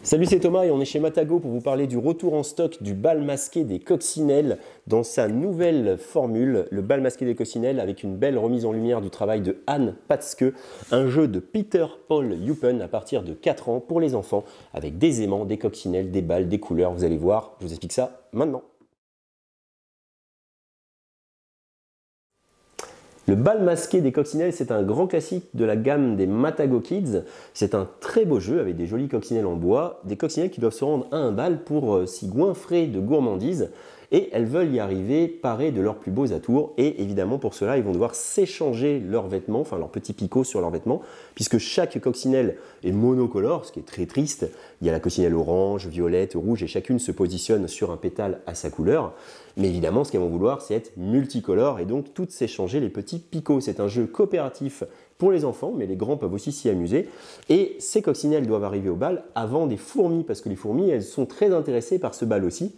Salut, c'est Thomas et on est chez Matagot pour vous parler du retour en stock du bal masqué des coccinelles dans sa nouvelle formule, le bal masqué des coccinelles avec une belle remise en lumière du travail de Anne Patzke, un jeu de Peter Paul Eupen à partir de 4 ans pour les enfants avec des aimants, des coccinelles, des balles, des couleurs, vous allez voir, je vous explique ça maintenant. Le bal masqué des coccinelles, c'est un grand classique de la gamme des Matagot Kids. C'est un très beau jeu avec des jolies coccinelles en bois, des coccinelles qui doivent se rendre à un bal pour s'y goinfrer de gourmandises et elles veulent y arriver parées de leurs plus beaux atours et évidemment pour cela ils vont devoir s'échanger leurs vêtements, enfin leurs petits picots sur leurs vêtements puisque chaque coccinelle est monocolore, ce qui est très triste. Il y a la coccinelle orange, violette, rouge et chacune se positionne sur un pétale à sa couleur. Mais évidemment ce qu'elles vont vouloir c'est être multicolores et donc toutes s'échanger les petits picots. C'est un jeu coopératif pour les enfants, mais les grands peuvent aussi s'y amuser. Et ces coccinelles doivent arriver au bal avant des fourmis, parce que les fourmis, elles sont très intéressées par ce bal aussi.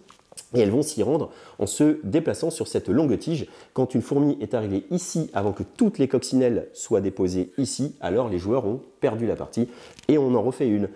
Et elles vont s'y rendre en se déplaçant sur cette longue tige. Quand une fourmi est arrivée ici, avant que toutes les coccinelles soient déposées ici, alors les joueurs ont perdu la partie et on en refait une.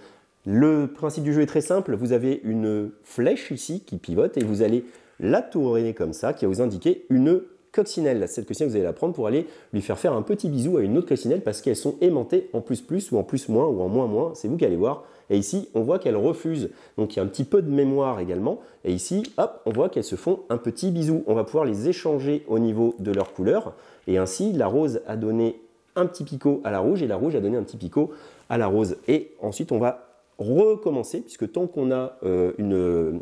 Le principe du jeu est très simple. Vous avez une flèche ici qui pivote et vous allez la tourner comme ça, qui va vous indiquer une coccinelle. Cette coccinelle, vous allez la prendre pour aller lui faire un petit bisou à une autre coccinelle parce qu'elles sont aimantées en plus plus ou en plus moins ou en moins moins. C'est vous qui allez voir. Et ici, on voit qu'elles refusent. Donc, il y a un petit peu de mémoire également. Et ici, hop, on voit qu'elles se font un petit bisou. On va pouvoir les échanger au niveau de leur couleur. Et ainsi, la rose a donné un petit picot à la rouge et la rouge a donné un petit picot à la rose. Et ensuite, on va recommencer, puisque tant qu'on a un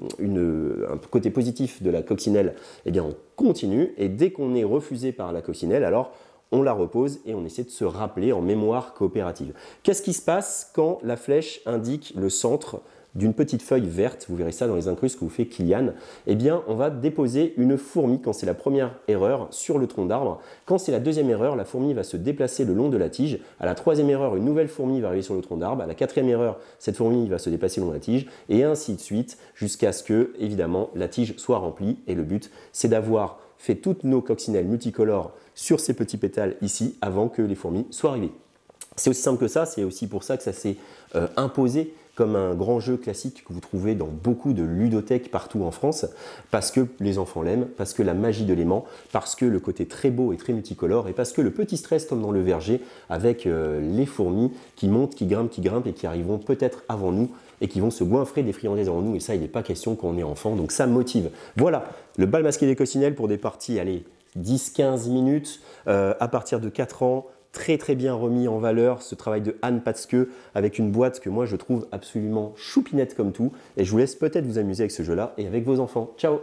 côté positif de la coccinelle, eh bien on continue, et dès qu'on est refusé par la coccinelle, alors on la repose et on essaie de se rappeler en mémoire coopérative. Qu'est-ce qui se passe quand la flèche indique le centre d'une petite feuille verte? Vous verrez ça dans les incrustes que vous fait Kylian. Eh bien, on va déposer une fourmi quand c'est la première erreur sur le tronc d'arbre. Quand c'est la deuxième erreur, la fourmi va se déplacer le long de la tige. À la troisième erreur, une nouvelle fourmi va arriver sur le tronc d'arbre. À la quatrième erreur, cette fourmi va se déplacer le long de la tige et ainsi de suite jusqu'à ce que, évidemment, la tige soit remplie. Et le but, c'est d'avoir fait toutes nos coccinelles multicolores sur ces petits pétales ici avant que les fourmis soient arrivées. C'est aussi simple que ça, c'est aussi pour ça que ça s'est imposé comme un grand jeu classique que vous trouvez dans beaucoup de ludothèques partout en France, parce que les enfants l'aiment, parce que la magie de l'aimant, parce que le côté très beau et très multicolore, et parce que le petit stress comme dans le verger, avec les fourmis qui montent, qui grimpent et qui arriveront peut-être avant nous, et qui vont se goinfrer des friandises avant nous, et ça il n'est pas question quand on est enfant, donc ça motive. Voilà, le bal masqué des coccinelles pour des parties, allez, 10-15 minutes, à partir de 4 ans, très bien remis en valeur ce travail de Anne Patzke avec une boîte que moi je trouve absolument choupinette comme tout et je vous laisse peut-être vous amuser avec ce jeu là et avec vos enfants. Ciao!